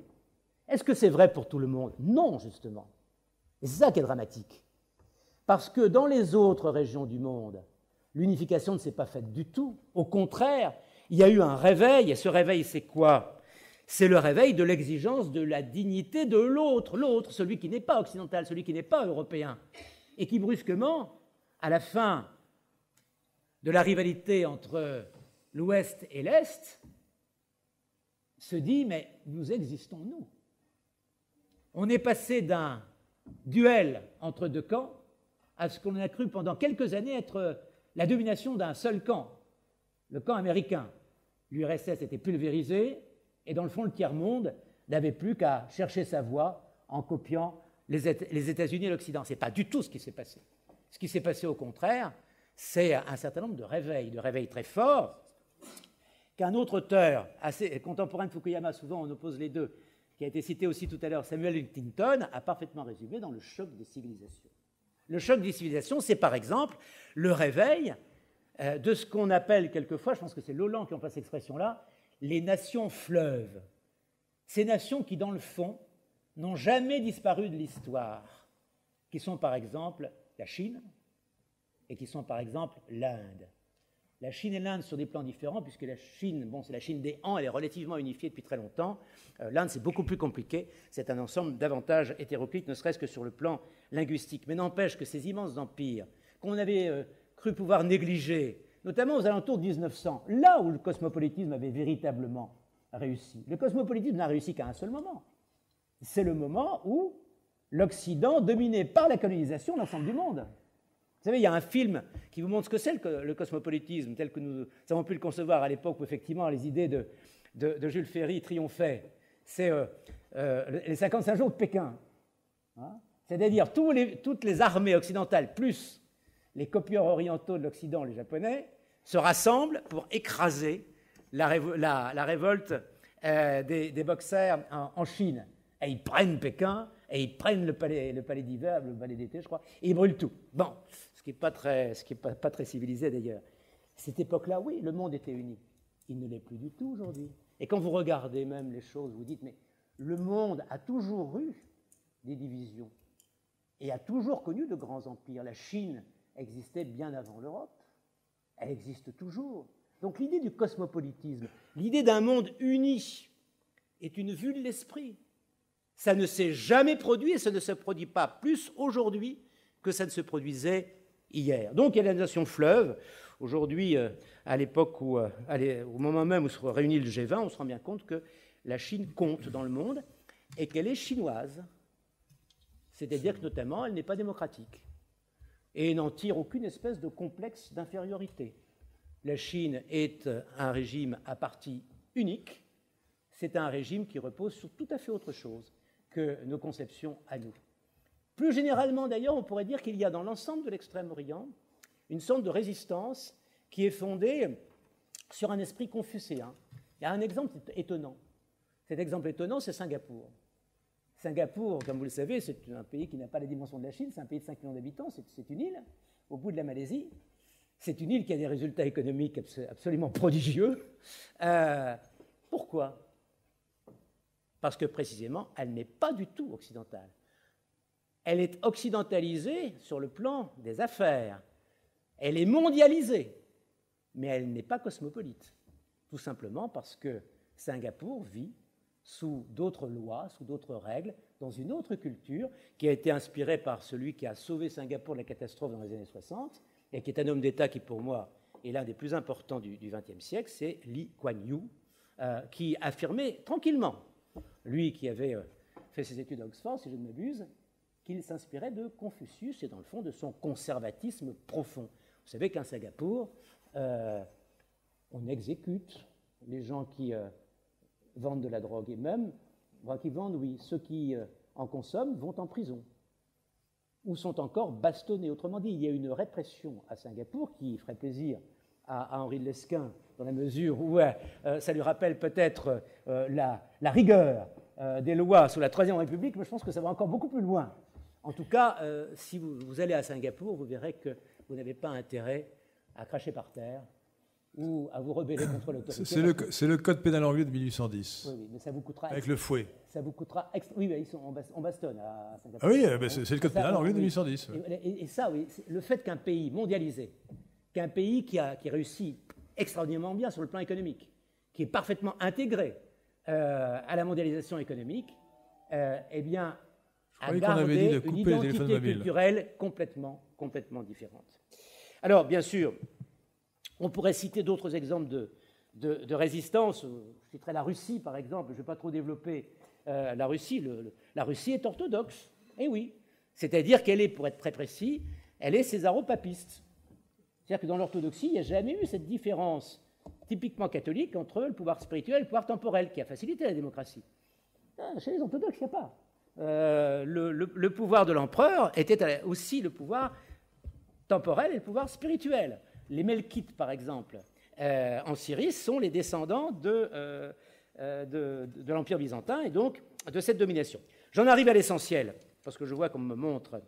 Est-ce que c'est vrai pour tout le monde? Non, justement. Et c'est ça qui est dramatique. Parce que dans les autres régions du monde, l'unification ne s'est pas faite du tout. Au contraire, il y a eu un réveil, et ce réveil, c'est quoi? C'est le réveil de l'exigence de la dignité de l'autre, celui qui n'est pas occidental, celui qui n'est pas européen, et qui brusquement, à la fin de la rivalité entre l'Ouest et l'Est, se dit, mais nous existons, nous. On est passé d'un duel entre deux camps à ce qu'on a cru pendant quelques années être la domination d'un seul camp, le camp américain. L'URSS était pulvérisée, et dans le fond, le tiers-monde n'avait plus qu'à chercher sa voie en copiant les États-Unis et l'Occident. Ce n'est pas du tout ce qui s'est passé. Ce qui s'est passé, au contraire, c'est un certain nombre de réveils très forts, qu'un autre auteur, assez contemporain de Fukuyama, souvent on oppose les deux, qui a été cité aussi tout à l'heure, Samuel Huntington, a parfaitement résumé dans le choc des civilisations. Le choc des civilisations, c'est par exemple le réveil de ce qu'on appelle quelquefois, je pense que c'est Lolland qui emploie cette expression-là, les nations fleuves. Ces nations qui, dans le fond, n'ont jamais disparu de l'histoire, qui sont par exemple la Chine et qui sont par exemple l'Inde. La Chine et l'Inde sur des plans différents, puisque la Chine, bon, c'est la Chine des Han, elle est relativement unifiée depuis très longtemps. L'Inde, c'est beaucoup plus compliqué. C'est un ensemble davantage hétéroclite, ne serait-ce que sur le plan linguistique. Mais n'empêche que ces immenses empires qu'on avait cru pouvoir négliger, notamment aux alentours de 1900, là où le cosmopolitisme avait véritablement réussi. Le cosmopolitisme n'a réussi qu'à un seul moment. C'est le moment où l'Occident dominait par la colonisation l'ensemble du monde. Vous savez, il y a un film qui vous montre ce que c'est le cosmopolitisme, tel que nous avons pu le concevoir à l'époque où effectivement les idées de Jules Ferry triomphaient. C'est les 55 jours de Pékin. Hein, c'est-à-dire toutes les armées occidentales, plus les copieurs orientaux de l'Occident, les Japonais, se rassemblent pour écraser la révolte des boxers en Chine. Et ils prennent Pékin, et ils prennent le palais d'hiver, le palais d'été, je crois, et ils brûlent tout. Bon, ce qui n'est pas très civilisé d'ailleurs. À cette époque-là, oui, le monde était uni. Il ne l'est plus du tout aujourd'hui. Et quand vous regardez même les choses, vous dites, mais le monde a toujours eu des divisions et a toujours connu de grands empires. La Chine existait bien avant l'Europe. Elle existe toujours. Donc l'idée du cosmopolitisme, l'idée d'un monde uni, est une vue de l'esprit. Ça ne s'est jamais produit et ça ne se produit pas plus aujourd'hui que ça ne se produisait hier. Donc il y a la nation fleuve. Aujourd'hui, à l'époque où, au moment même où se réunit le G20, on se rend bien compte que la Chine compte dans le monde et qu'elle est chinoise. C'est-à-dire que notamment, elle n'est pas démocratique et n'en tire aucune espèce de complexe d'infériorité. La Chine est un régime à parti unique. C'est un régime qui repose sur tout à fait autre chose que nos conceptions à nous. Plus généralement, d'ailleurs, on pourrait dire qu'il y a dans l'ensemble de l'Extrême-Orient une sorte de résistance qui est fondée sur un esprit confucéen. Il y a un exemple étonnant. Cet exemple étonnant, c'est Singapour. Singapour, comme vous le savez, c'est un pays qui n'a pas la dimension de la Chine, c'est un pays de 5 millions d'habitants, c'est une île, au bout de la Malaisie. C'est une île qui a des résultats économiques absolument prodigieux. Pourquoi ? Parce que précisément, elle n'est pas du tout occidentale. Elle est occidentalisée sur le plan des affaires. Elle est mondialisée, mais elle n'est pas cosmopolite. Tout simplement parce que Singapour vit sous d'autres lois, sous d'autres règles, dans une autre culture qui a été inspirée par celui qui a sauvé Singapour de la catastrophe dans les années 60 et qui est un homme d'État qui, pour moi, est l'un des plus importants du XXe siècle, c'est Lee Kuan Yew, qui affirmait tranquillement, lui qui avait fait ses études à Oxford, si je ne m'abuse, qu'il s'inspirait de Confucius et dans le fond de son conservatisme profond. Vous savez qu'à Singapour, on exécute les gens qui vendent de la drogue et même, qui vendent, oui, ceux qui en consomment vont en prison. ou sont encore bastonnés. Autrement dit, il y a une répression à Singapour qui ferait plaisir à Henri de Lesquen, dans la mesure où ça lui rappelle peut-être la rigueur des lois sous la Troisième République, mais je pense que ça va encore beaucoup plus loin. En tout cas, si vous allez à Singapour, vous verrez que vous n'avez pas intérêt à cracher par terre ou à vous rebeller contre l'autorité. C'est le code pénal anglais de 1810. Oui, mais ça vous coûtera... Avec le fouet. Ça vous coûtera... Oui, mais ils sont en bastonne à Singapour. Ah oui, c'est le code pénal anglais de 1810. Oui. Et ça, oui, le fait qu'un pays mondialisé, qu'un pays qui réussit extraordinairement bien sur le plan économique, qui est parfaitement intégré à la mondialisation économique, eh bien, a gardé une identité culturelle complètement différente. Alors, bien sûr, on pourrait citer d'autres exemples de résistance. Je citerai la Russie, par exemple. Je ne vais pas trop développer la Russie. La Russie est orthodoxe, eh oui. C'est-à-dire qu'elle est, pour être très précis, elle est césaropapiste. C'est-à-dire que dans l'orthodoxie, il n'y a jamais eu cette différence typiquement catholique entre le pouvoir spirituel et le pouvoir temporel, qui a facilité la démocratie. Chez les orthodoxes, il n'y a pas. Le pouvoir de l'empereur était aussi le pouvoir temporel et le pouvoir spirituel. Les Melkites, par exemple, en Syrie, sont les descendants de l'Empire byzantin et donc de cette domination. J'en arrive à l'essentiel, parce que je vois qu'on me montre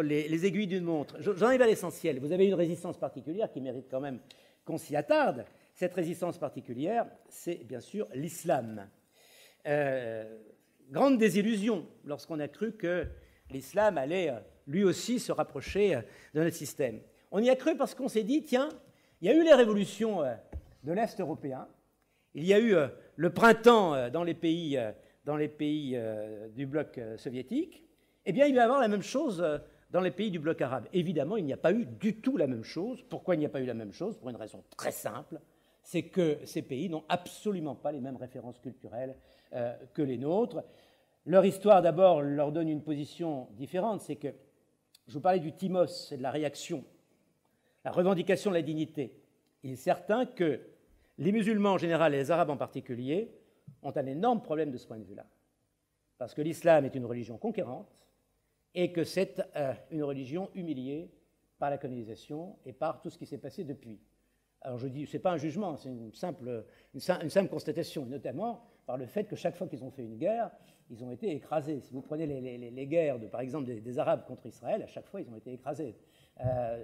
les aiguilles d'une montre. J'en arrive à l'essentiel. Vous avez une résistance particulière qui mérite quand même qu'on s'y attarde. Cette résistance particulière, c'est bien sûr l'islam. Grande désillusion lorsqu'on a cru que l'islam allait lui aussi se rapprocher de notre système. On y a cru parce qu'on s'est dit, tiens, il y a eu les révolutions de l'Est européen, il y a eu le printemps dans les pays du bloc soviétique, eh bien il va y avoir la même chose dans les pays du bloc arabe. Évidemment, il n'y a pas eu du tout la même chose. Pourquoi il n'y a pas eu la même chose? Pour une raison très simple, c'est que ces pays n'ont absolument pas les mêmes références culturelles que les nôtres. Leur histoire, d'abord, leur donne une position différente. C'est que, je vous parlais du timos et de la réaction, la revendication de la dignité. Il est certain que les musulmans en général et les arabes en particulier ont un énorme problème de ce point de vue-là. Parce que l'islam est une religion conquérante et que c'est une religion humiliée par la colonisation et par tout ce qui s'est passé depuis. Alors je dis, ce n'est pas un jugement, c'est une simple constatation, notamment par le fait que chaque fois qu'ils ont fait une guerre, ils ont été écrasés. Si vous prenez les guerres, par exemple, des Arabes contre Israël, à chaque fois, ils ont été écrasés.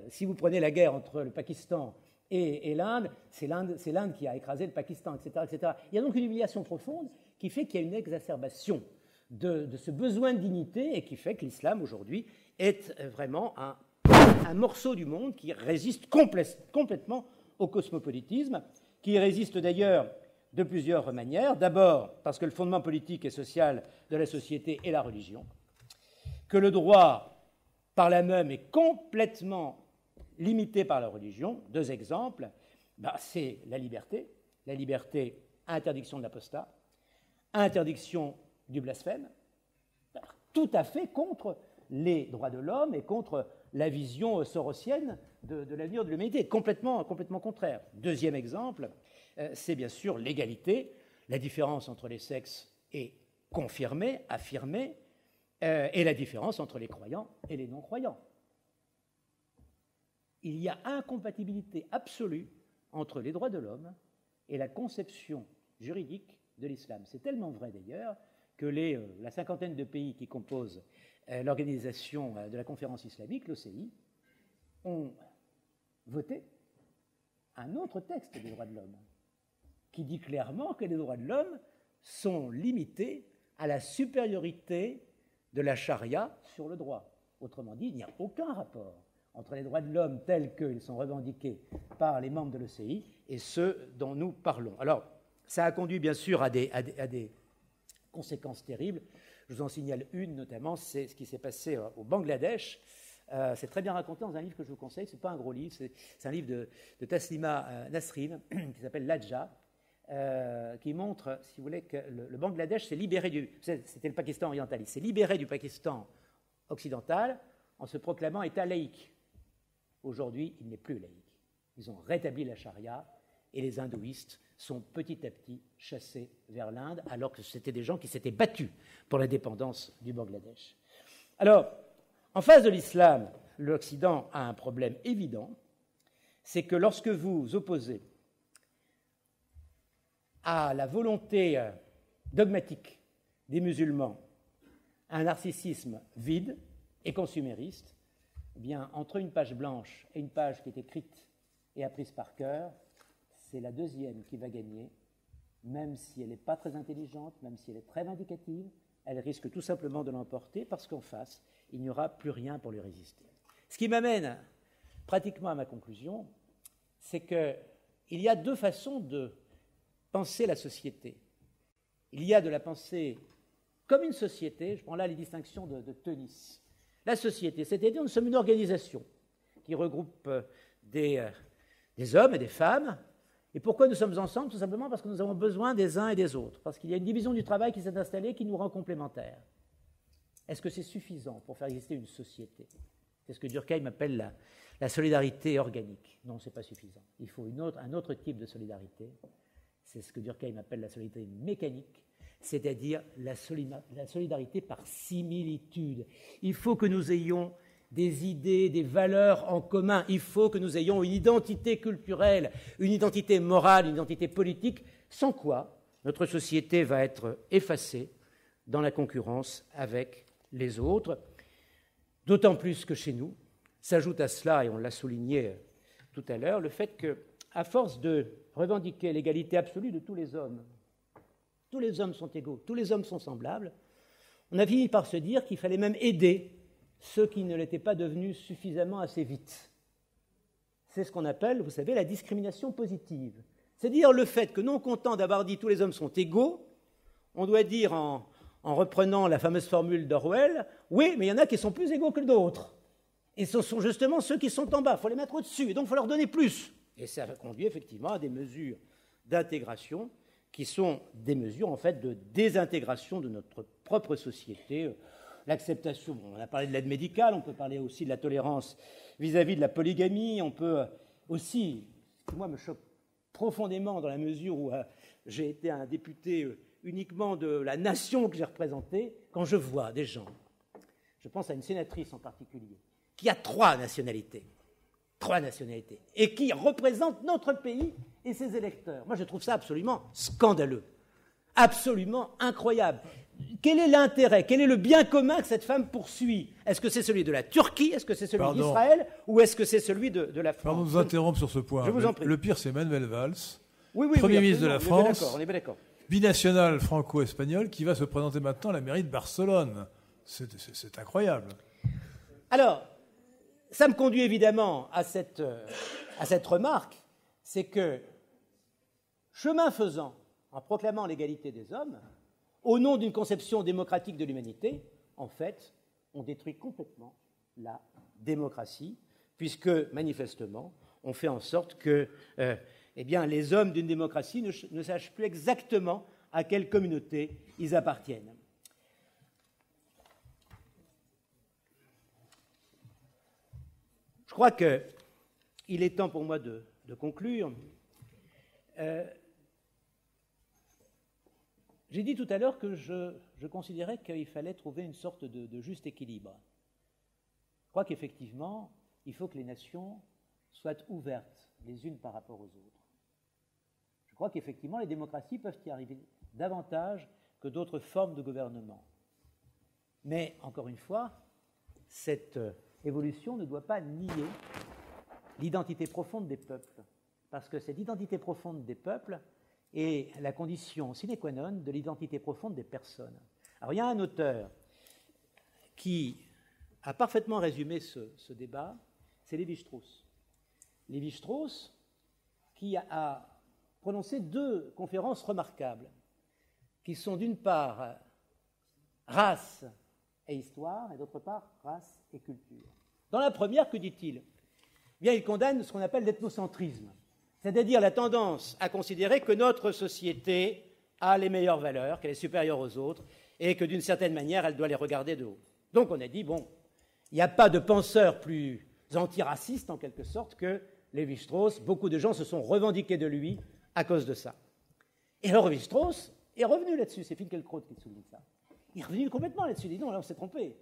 Si vous prenez la guerre entre le Pakistan et l'Inde, c'est l'Inde qui a écrasé le Pakistan, etc., etc. Il y a donc une humiliation profonde qui fait qu'il y a une exacerbation de ce besoin de dignité et qui fait que l'islam, aujourd'hui, est vraiment un morceau du monde qui résiste complètement au cosmopolitisme, qui résiste d'ailleurs de plusieurs manières. D'abord, parce que le fondement politique et social de la société est la religion, que le droit, par là même, est complètement limité par la religion. Deux exemples, c'est la liberté interdiction de l'apostat, interdiction du blasphème, tout à fait contre les droits de l'homme et contre la vision sorosienne de l'avenir de l'humanité, complètement contraire. Deuxième exemple, c'est bien sûr l'égalité. La différence entre les sexes est confirmée, affirmée, et la différence entre les croyants et les non-croyants. Il y a incompatibilité absolue entre les droits de l'homme et la conception juridique de l'islam. C'est tellement vrai d'ailleurs que la cinquantaine de pays qui composent l'organisation de la conférence islamique, l'OCI, ont voté un autre texte des droits de l'homme qui dit clairement que les droits de l'homme sont limités à la supériorité de la charia sur le droit. Autrement dit, il n'y a aucun rapport entre les droits de l'homme tels qu'ils sont revendiqués par les membres de l'OCI et ceux dont nous parlons. Alors, ça a conduit bien sûr à des conséquences terribles. Je vous en signale une notamment, c'est ce qui s'est passé au Bangladesh. C'est très bien raconté dans un livre que je vous conseille, ce n'est pas un gros livre, c'est un livre de Taslima Nasrin qui s'appelle Ladja, qui montre, si vous voulez, que le Bangladesh s'est libéré c'était le Pakistan oriental, il s'est libéré du Pakistan occidental en se proclamant État laïque. Aujourd'hui, il n'est plus laïque. Ils ont rétabli la charia et les hindouistes sont petit à petit chassés vers l'Inde, alors que c'était des gens qui s'étaient battus pour l'indépendance du Bangladesh. Alors, en face de l'islam, l'Occident a un problème évident, c'est que lorsque vous opposez à la volonté dogmatique des musulmans un narcissisme vide et consumériste, eh bien, entre une page blanche et une page qui est écrite et apprise par cœur, c'est la deuxième qui va gagner, même si elle n'est pas très intelligente, même si elle est très vindicative, elle risque tout simplement de l'emporter parce qu'en face, il n'y aura plus rien pour lui résister. Ce qui m'amène pratiquement à ma conclusion, c'est qu'il y a deux façons de penser la société. Il y a de la pensée comme une société, je prends là les distinctions de Teunis. La société, c'est-à-dire nous sommes une organisation qui regroupe des hommes et des femmes. Et pourquoi nous sommes ensemble? Tout simplement parce que nous avons besoin des uns et des autres, parce qu'il y a une division du travail qui s'est installée qui nous rend complémentaires. Est-ce que c'est suffisant pour faire exister une société? C'est ce que Durkheim appelle la solidarité organique. Non, ce n'est pas suffisant. Il faut un autre type de solidarité. C'est ce que Durkheim appelle la solidarité mécanique, c'est-à-dire la solidarité par similitude. Il faut que nous ayons des idées, des valeurs en commun. Il faut que nous ayons une identité culturelle, une identité morale, une identité politique, sans quoi notre société va être effacée dans la concurrence avec les autres. D'autant plus que chez nous, s'ajoute à cela, et on l'a souligné tout à l'heure, le fait qu'à force de revendiquer l'égalité absolue de tous les hommes sont égaux, tous les hommes sont semblables, on a fini par se dire qu'il fallait même aider ceux qui ne l'étaient pas devenus suffisamment assez vite. C'est ce qu'on appelle, vous savez, la discrimination positive. C'est-à-dire le fait que, non content d'avoir dit tous les hommes sont égaux, on doit dire en reprenant la fameuse formule d'Orwell, oui, mais il y en a qui sont plus égaux que d'autres. Et ce sont justement ceux qui sont en bas, il faut les mettre au-dessus, et donc il faut leur donner plus. Et ça conduit effectivement à des mesures d'intégration qui sont des mesures en fait de désintégration de notre propre société. L'acceptation, on a parlé de l'aide médicale, on peut parler aussi de la tolérance vis-à-vis de la polygamie, on peut aussi, ce qui moi me choque profondément dans la mesure où j'ai été un député uniquement de la nation que j'ai représentée, quand je vois des gens, je pense à une sénatrice en particulier, qui a trois nationalités, et qui représente notre pays et ses électeurs. Moi, je trouve ça absolument scandaleux, absolument incroyable. Quel est l'intérêt, quel est le bien commun que cette femme poursuit? Est-ce que c'est celui de la Turquie, est-ce que c'est celui d'Israël, ou est-ce que c'est celui de la France? Pardon de vous interrompre sur ce point. Je vous en prie. Le pire, c'est Manuel Valls, Premier ministre de la France, on est bien d'accord. Binational franco-espagnol, qui va se présenter maintenant à la mairie de Barcelone. C'est incroyable. Alors, ça me conduit évidemment à cette remarque, c'est que, chemin faisant, en proclamant l'égalité des hommes, au nom d'une conception démocratique de l'humanité, en fait, on détruit complètement la démocratie, puisque, manifestement, on fait en sorte que les hommes d'une démocratie ne sachent plus exactement à quelle communauté ils appartiennent. Je crois qu'il est temps pour moi de conclure. J'ai dit tout à l'heure que je considérais qu'il fallait trouver une sorte de juste équilibre. Je crois qu'effectivement, il faut que les nations soient ouvertes les unes par rapport aux autres. Je crois qu'effectivement, les démocraties peuvent y arriver davantage que d'autres formes de gouvernement. Mais, encore une fois, cette évolution ne doit pas nier l'identité profonde des peuples, parce que cette identité profonde des peuples est la condition sine qua non de l'identité profonde des personnes. Alors, il y a un auteur qui a parfaitement résumé ce débat, c'est Lévi-Strauss. Lévi-Strauss, qui a prononcé deux conférences remarquables, qui sont d'une part race et histoire, et d'autre part race et culture. Dans la première, que dit-il? Bien, il condamne ce qu'on appelle l'ethnocentrisme, c'est-à-dire la tendance à considérer que notre société a les meilleures valeurs, qu'elle est supérieure aux autres, et que d'une certaine manière, elle doit les regarder de haut. Donc on a dit, bon, il n'y a pas de penseur plus antiracistes, en quelque sorte, que Lévi-Strauss. Beaucoup de gens se sont revendiqués de lui à cause de ça. Et alors Lévi-Strauss est revenu là-dessus. C'est Finkielkraut qui souligne ça. Il est revenu complètement là-dessus. Il dit non, là on s'est trompé.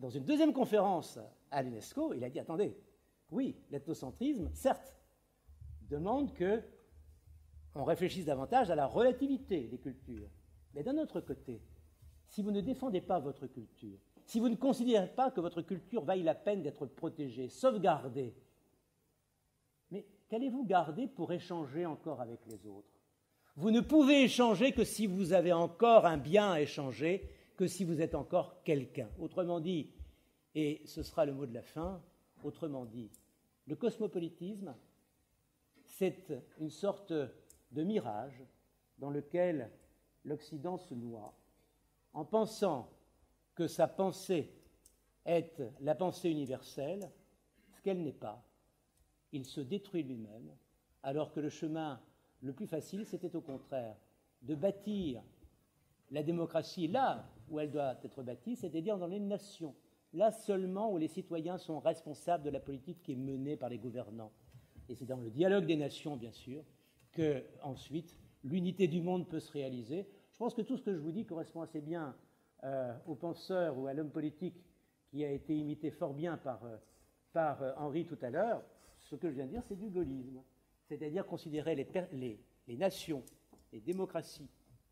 dans une deuxième conférence à l'UNESCO, il a dit, attendez, oui, l'ethnocentrisme, certes, demande qu'on réfléchisse davantage à la relativité des cultures. Mais d'un autre côté, si vous ne défendez pas votre culture, si vous ne considérez pas que votre culture vaille la peine d'être protégée, sauvegardée, mais qu'allez-vous garder pour échanger encore avec les autres? Vous ne pouvez échanger que si vous avez encore un bien à échanger, que si vous êtes encore quelqu'un. Autrement dit, et ce sera le mot de la fin, autrement dit, le cosmopolitisme, c'est une sorte de mirage dans lequel l'Occident se noie, en pensant que sa pensée est la pensée universelle, ce qu'elle n'est pas. Il se détruit lui-même, alors que le chemin le plus facile, c'était au contraire de bâtir la démocratie là où elle doit être bâtie, c'est-à-dire dans les nations, là seulement où les citoyens sont responsables de la politique qui est menée par les gouvernants. Et c'est dans le dialogue des nations, bien sûr, que ensuite l'unité du monde peut se réaliser. Je pense que tout ce que je vous dis correspond assez bien au penseur ou à l'homme politique qui a été imité fort bien par Henri tout à l'heure. Ce que je viens de dire, c'est du gaullisme, c'est-à-dire considérer les nations, les démocraties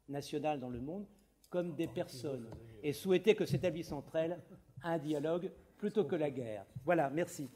nationales dans le monde comme des personnes et souhaiter que s'établisse entre elles un dialogue plutôt que la guerre. Voilà, merci.